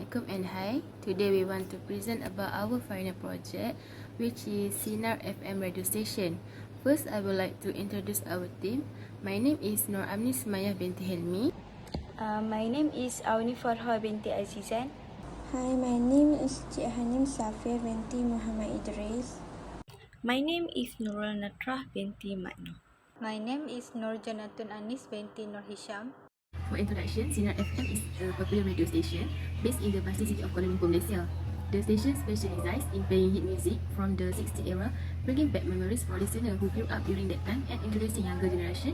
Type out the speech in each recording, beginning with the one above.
Assalamualaikum and hi. Today we want to present about our final project, which is Sinar FM radio station. First, I would like to introduce our team. My name is Nur Amni Smayah binti Helmi. My name is Auni Farha binti Azizan. Hi, my name is Cik Hanim Safir binti Muhammad Idris. My name is Nurul Natrah binti Makno. My name is Nur Janatun Anis binti Nur Hisham. For introduction, Sinar FM is a popular radio station based in the bustling city of Kuala Lumpur, Malaysia. The station specializes in playing hit music from the 60s era, bringing back memories for listeners who grew up during that time and introducing younger generation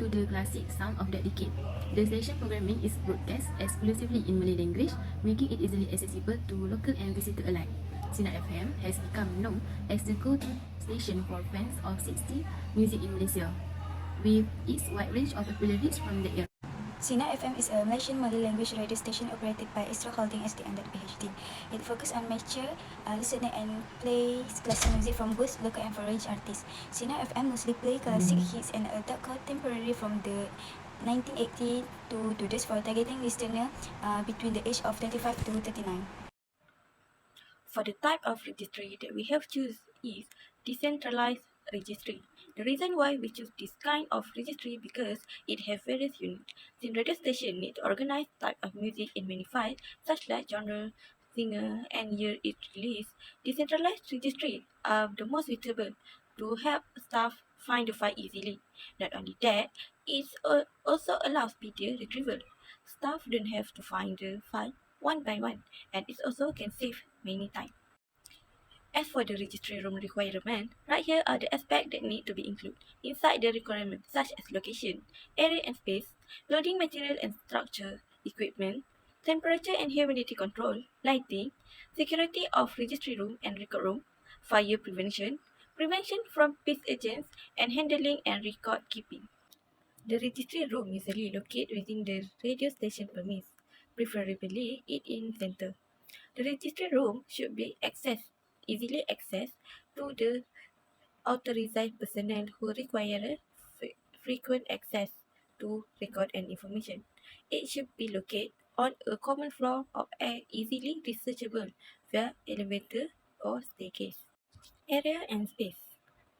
to the classic sound of that decade. The station programming is broadcast exclusively in Malay language, making it easily accessible to local and visitor alike. Sinar FM has become known as the go-to station for fans of 60s music in Malaysia, with its wide range of popular hits from the era. Sinar FM is a Malaysian Malay language radio station operated by Isra Holding ST and PhD. It focuses on mature listener and plays classic music from both local and foreign artists. Sinar FM mostly play classic hits and adult contemporary from the 1980 to today's for targeting listener between the age of 25 to 39. For the type of registry that we have choose is decentralized registry. The reason why we choose this kind of registry because it has various units. Since radio station need to organize type of music in many files such like genre, singer and year it released, decentralized registry are the most suitable to help staff find the file easily. Not only that, it also allows speedier retrieval. Staff don't have to find the file one by one, and it also can save many time. As for the registry room requirement, right here are the aspects that need to be included inside the requirement, such as location, area and space, loading material and structure, equipment, temperature and humidity control, lighting, security of registry room and record room, fire prevention, prevention from peace agents, and handling and record keeping. The registry room usually located within the radio station premise, preferably it in center. The registry room should be easily accessed to the authorized personnel who require frequent access to record and information. It should be located on a common floor or easily reachable via elevator or staircase. Area and space.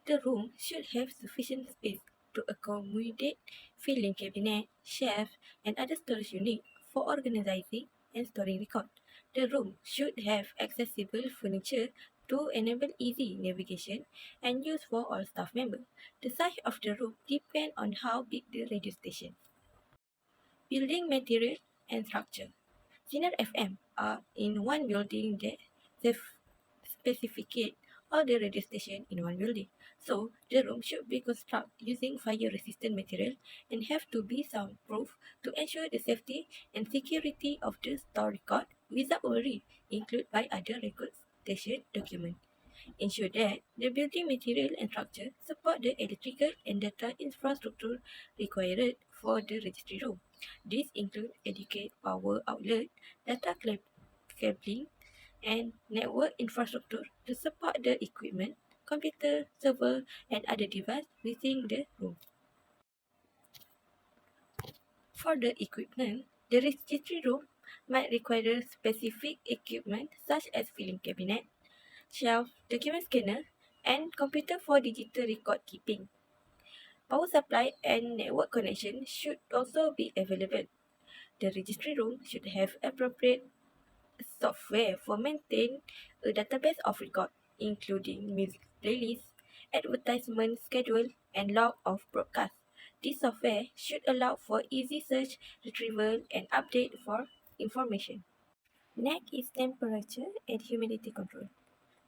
The room should have sufficient space to accommodate filing cabinet, shelf, and other storage unit for organizing and storing record. The room should have accessible furniture to enable easy navigation and use for all staff members. The size of the room depends on how big the radio station. Building material and structure. Sinar FM are in one building that specificate all the radio station in one building. So, the room should be constructed using fire-resistant material and have to be soundproof to ensure the safety and security of the store record without worry, included by other record station documents. Ensure that the building material and structure support the electrical and data infrastructure required for the registry room. These include adequate power outlet, data cabling, and network infrastructure to support the equipment, computer, server, and other devices within the room. For the equipment, the registry room might require specific equipment such as filing cabinet, shelf, document scanner, and computer for digital record keeping. Power supply and network connection should also be available. The registry room should have appropriate software for maintaining a database of record, including music playlists, advertisement schedule, and log of broadcast. This software should allow for easy search, retrieval, and update for information. Next is temperature and humidity control.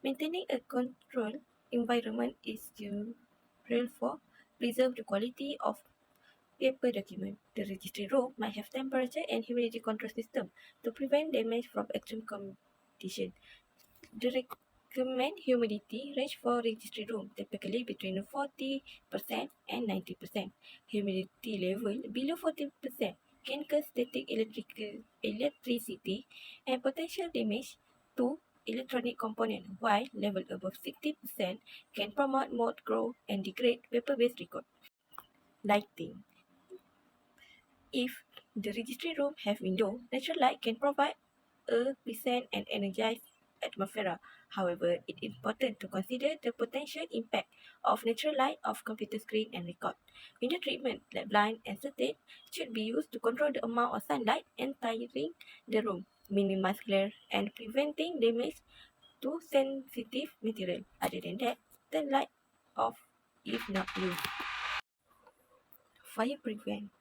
Maintaining a controlled environment is crucial for preserve the quality of paper document. The registry room might have temperature and humidity control system to prevent damage from extreme conditions. The recommended humidity range for registry room typically between 40% and 90%. Humidity level below 40% can cause static electricity and potential damage to electronic component, while level above 60% can promote mold growth and degrade paper-based record. Lighting. If the registry room have window, natural light can provide a pleasant and energized atmosphere. However, it is important to consider the potential impact of natural light of computer screen and record. Window treatment, like blind and curtain, should be used to control the amount of sunlight entering the room, minimize glare, and preventing damage to sensitive material. Other than that, turn light off if not used. Fire prevent.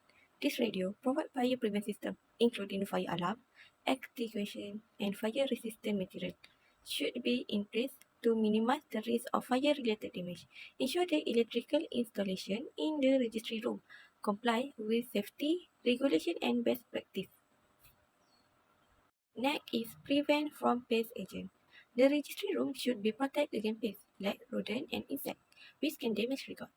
This radio provides fire prevent system, including fire alarm, extinguishing, and fire resistant material. Should be in place to minimize the risk of fire-related damage. Ensure the electrical installation in the registry room comply with safety regulation and best practice. Next is prevent from pest agent. The registry room should be protected against pests like rodent and insect, which can damage record.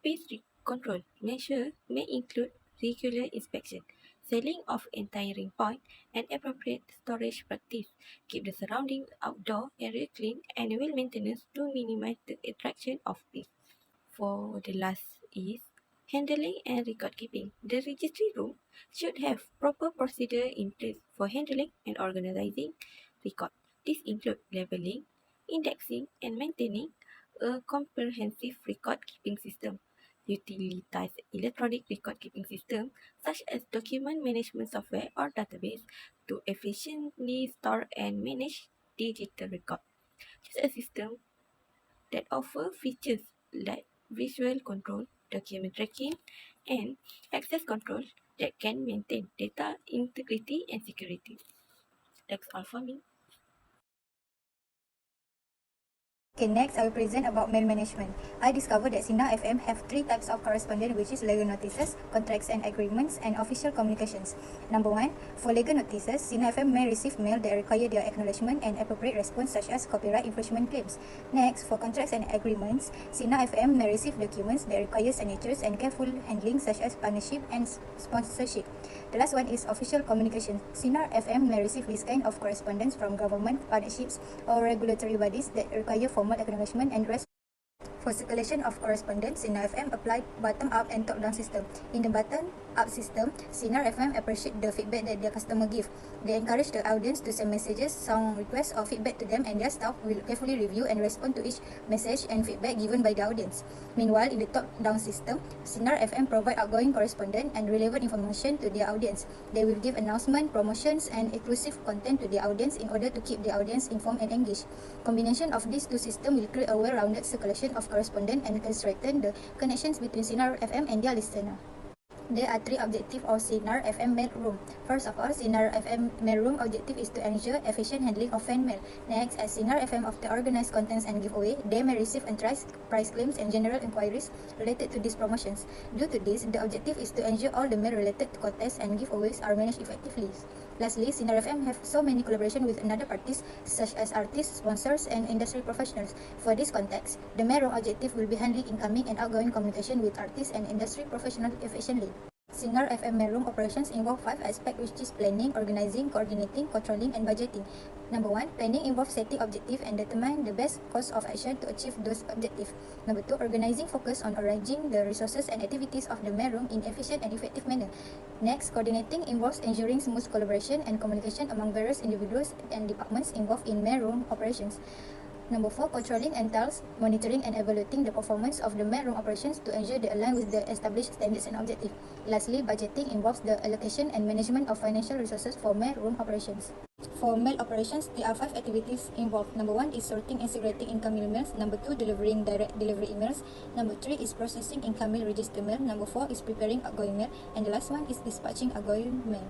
Pest control measures may include regular inspection, sealing of entering point, and appropriate storage practice. Keep the surrounding outdoor area clean and well maintained to minimize the attraction of pests. For the last is handling and record keeping. The registry room should have proper procedure in place for handling and organizing record. This includes labeling, indexing, and maintaining a comprehensive record keeping system. Utilize electronic record keeping system such as document management software or database to efficiently store and manage digital record. Choose a system that offer features like visual control, document tracking, and access control that can maintain data integrity and security. That's all for me. Okay, next I will present about mail management. I discovered that Sinar FM have three types of correspondence, which is legal notices, contracts and agreements, and official communications. Number one, for legal notices, Sinar FM may receive mail that require their acknowledgement and appropriate response, such as copyright infringement claims. Next, for contracts and agreements, Sinar FM may receive documents that require signatures and careful handling, such as partnership and sponsorship. The last one is official communication. Sinar FM may receive this kind of correspondence from government, partnerships, or regulatory bodies that require formal acknowledgement and response. For circulation of correspondence, Sinar FM applied bottom-up and top-down system. In the bottom-up system, Sinar FM appreciate the feedback that their customer give. They encourage the audience to send messages, song requests, or feedback to them, and their staff will carefully review and respond to each message and feedback given by the audience. Meanwhile, in the top-down system, Sinar FM provide outgoing correspondence and relevant information to their audience. They will give announcements, promotions, and exclusive content to their audience in order to keep the audience informed and engaged. Combination of these two systems will create a well-rounded circulation of correspondence and can strengthen the connections between Sinar FM and their listener. There are three objectives of Sinar FM mail room. First of all, Sinar FM mail room objective is to ensure efficient handling of fan mail. Next, as Sinar FM often organize contents and giveaway, they may receive authorized price claims and general inquiries related to these promotions. Due to this, the objective is to ensure all the mail related to contests and giveaways are managed effectively. Lastly, Sinar FM have so many collaboration with another parties such as artists, sponsors, and industry professionals. For this context, the mail room objective will be handling incoming and outgoing communication with artists and industry professionals efficiently. Sinar FM mail room operations involve 5 aspects, which is planning, organizing, coordinating, controlling, and budgeting. Number 1, planning involves setting objective and determine the best course of action to achieve those objectives. Number 2, organizing focus on arranging the resources and activities of the mail room in efficient and effective manner. Next, coordinating involves ensuring smooth collaboration and communication among various individuals and departments involved in mail room operations. Number 4, controlling entails monitoring and evaluating the performance of the mail room operations to ensure they align with the established standards and objectives. Lastly, budgeting involves the allocation and management of financial resources for mail room operations. For mail operations, there are 5 activities involved. Number 1 is sorting and segregating incoming emails. Number 2, delivering direct delivery emails. Number 3 is processing incoming register mail. Number 4 is preparing outgoing mail. And the last one is dispatching outgoing mail.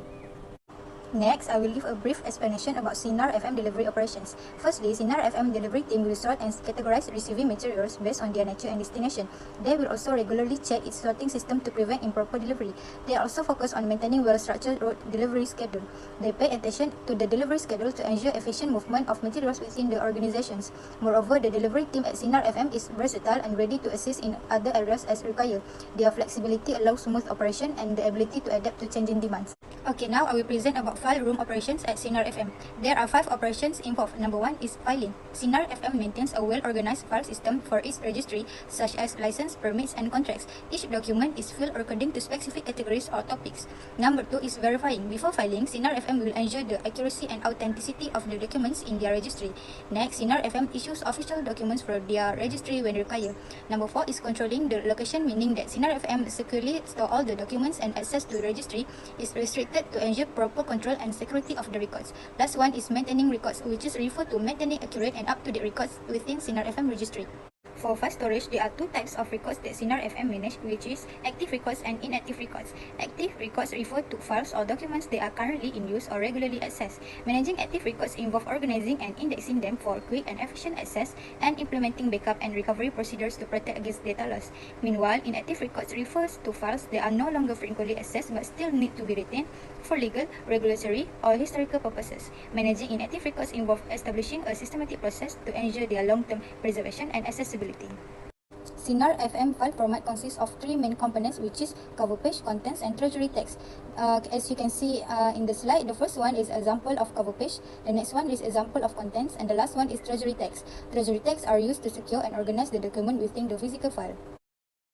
Next, I will give a brief explanation about Sinar FM delivery operations. Firstly, Sinar FM delivery team will sort and categorize receiving materials based on their nature and destination. They will also regularly check its sorting system to prevent improper delivery. They also focus on maintaining well-structured road delivery schedule. They pay attention to the delivery schedule to ensure efficient movement of materials within the organizations. Moreover, the delivery team at Sinar FM is versatile and ready to assist in other areas as required. Their flexibility allows smooth operation and the ability to adapt to changing demands. Okay, now I will present about file room operations at Sinar FM. There are 5 operations involved. Number 1 is filing. Sinar FM maintains a well-organized file system for its registry, such as license, permits, and contracts. Each document is filled according to specific categories or topics. Number 2 is verifying. Before filing, Sinar FM will ensure the accuracy and authenticity of the documents in their registry. Next, Sinar FM issues official documents for their registry when required. Number 4 is controlling the location, meaning that Sinar FM securely store all the documents and access to the registry is restricted to ensure proper control and security of the records. Last one is maintaining records, which is referred to maintaining accurate and up-to-date records within Sinar FM registry. For file storage, there are 2 types of records that Sinar FM manage, which is active records and inactive records. Active records refer to files or documents that are currently in use or regularly accessed. Managing active records involve organizing and indexing them for quick and efficient access and implementing backup and recovery procedures to protect against data loss. Meanwhile, inactive records refers to files that are no longer frequently accessed but still need to be retained for legal, regulatory, or historical purposes. Managing inactive records involves establishing a systematic process to ensure their long-term preservation and accessibility. Sinar FM file format consists of 3 main components, which is cover page, contents, and treasury text. As you can see in the slide, the first one is example of cover page, the next one is example of contents, and the last one is treasury text. Treasury texts are used to secure and organize the document within the physical file.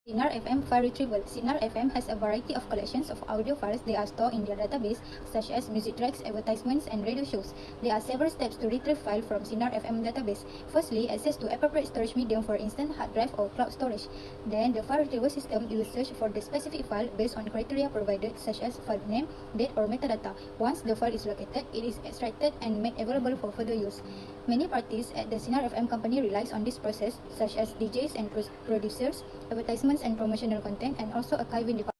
Sinar FM file retrieval. Sinar FM has a variety of collections of audio files that are stored in their database, such as music tracks, advertisements, and radio shows. There are several steps to retrieve file from Sinar FM database. Firstly, access to appropriate storage medium, for instance, hard drive or cloud storage. Then, the file retrieval system will search for the specific file based on criteria provided, such as file name, date, or metadata. Once the file is located, it is extracted and made available for further use. Many parties at the Sinar FM company relies on this process, such as DJs and producers, advertisements and promotional content, and also archiving department.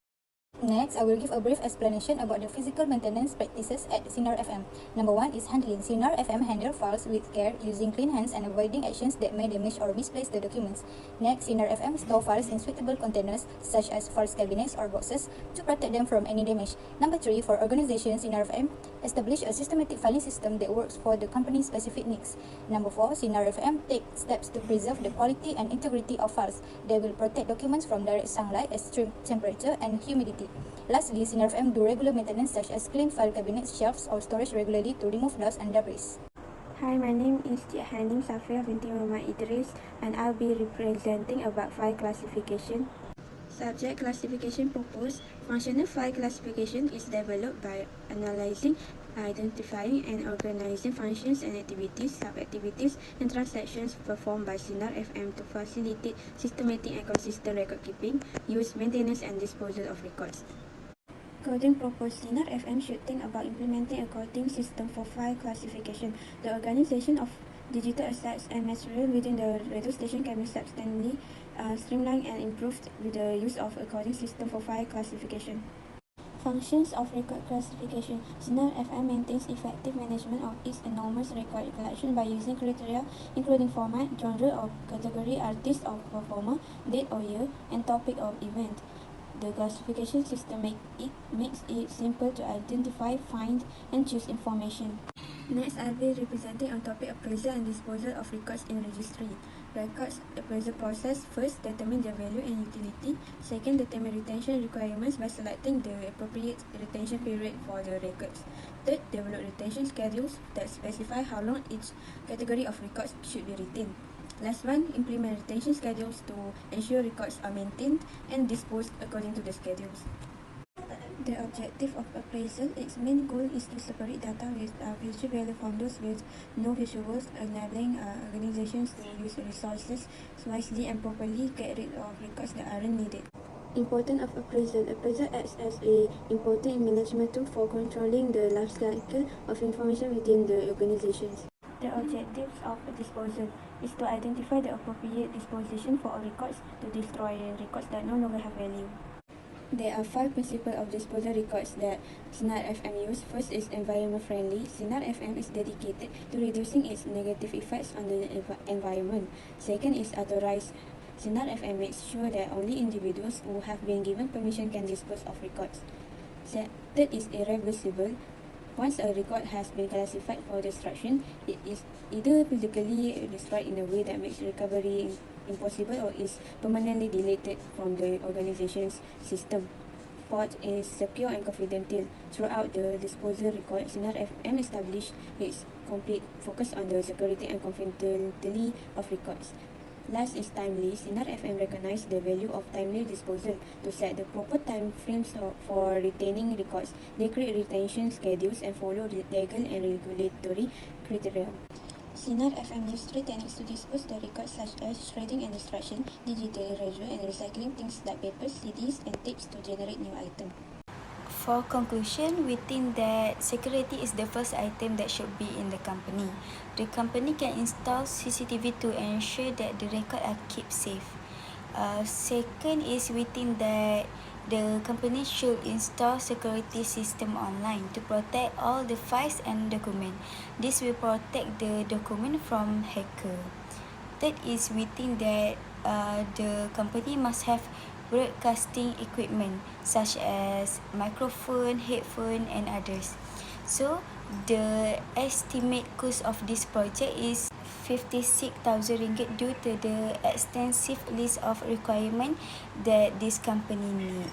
Next, I will give a brief explanation about the physical maintenance practices at Sinar FM. Number 1 is handling. Sinar FM handle files with care, using clean hands and avoiding actions that may damage or misplace the documents. Next, Sinar FM store files in suitable containers, such as files cabinets or boxes, to protect them from any damage. Number 3, for organization, Sinar FM establish a systematic filing system that works for the company's specific needs. Number 4, Sinar FM take steps to preserve the quality and integrity of files. They will protect documents from direct sunlight, extreme temperature, and humidity. Lastly, Sinar FM do regular maintenance, such as clean file cabinets, shelves, or storage regularly to remove dust and debris. Hi, my name is Cik Hanim Safia binti Muhammad Idris, and I'll be representing about file classification. Subject classification purpose. Functional file classification is developed by analyzing, identifying, and organizing functions and activities, sub-activities, and transactions performed by Sinar FM to facilitate systematic and consistent record keeping, use, maintenance, and disposal of records. Coding purpose. Sinar FM should think about implementing a coding system for file classification. The organization of digital assets and material within the radio station can be substantially streamlined and improved with the use of a coding system for file classification. Functions of record classification. Sinar FM maintains effective management of its enormous record collection by using criteria including format, genre or category, artist or performer, date or year, and topic of event. The classification system makes it simple to identify, find, and choose information. Next, I'll be representing on topic appraisal and disposal of records in registry. Records appraisal process. First, determine their value and utility. Second, determine retention requirements by selecting the appropriate retention period for the records. Third, develop retention schedules that specify how long each category of records should be retained. Last one, implement retention schedules to ensure records are maintained and disposed according to the schedules. The objective of appraisal, its main goal is to separate data with visual value from those with no visuals, enabling organizations to use resources wisely and properly get rid of records that aren't needed. Importance of appraisal. Appraisal acts as an important management tool for controlling the life cycle of information within the organizations. The objectives of disposal is to identify the appropriate disposition for all records, to destroy records that no longer have value. There are 5 principles of disposal records that Sinar FM use. First is environment friendly. Sinar FM is dedicated to reducing its negative effects on the environment. Second is authorized. Sinar FM makes sure that only individuals who have been given permission can dispose of records. Third is irreversible. Once a record has been classified for destruction, it is either physically destroyed in a way that makes recovery impossible or is permanently deleted from the organization's system. support is secure and confidential. Throughout the disposal record, Sinar FM established its complete focus on the security and confidentiality of records. Last is timely. Sinar FM recognized the value of timely disposal to set the proper time frames for retaining records. They create retention schedules and follow the legal and regulatory criteria. Sinar FM used 3 techniques to dispose the records such as shredding and destruction, digital erasure, and recycling things like papers, CDs, and tapes to generate new items. For conclusion, we think that security is the first item that should be in the company. The company can install CCTV to ensure that the records are kept safe. Second is we think that the company should install security system online to protect all the files and documents. This will protect the document from hacker. Third is we think that the company must have broadcasting equipment such as microphone, headphone, and others. So the estimate cost of this project is 56,000 ringgit due to the extensive list of requirements that this company need.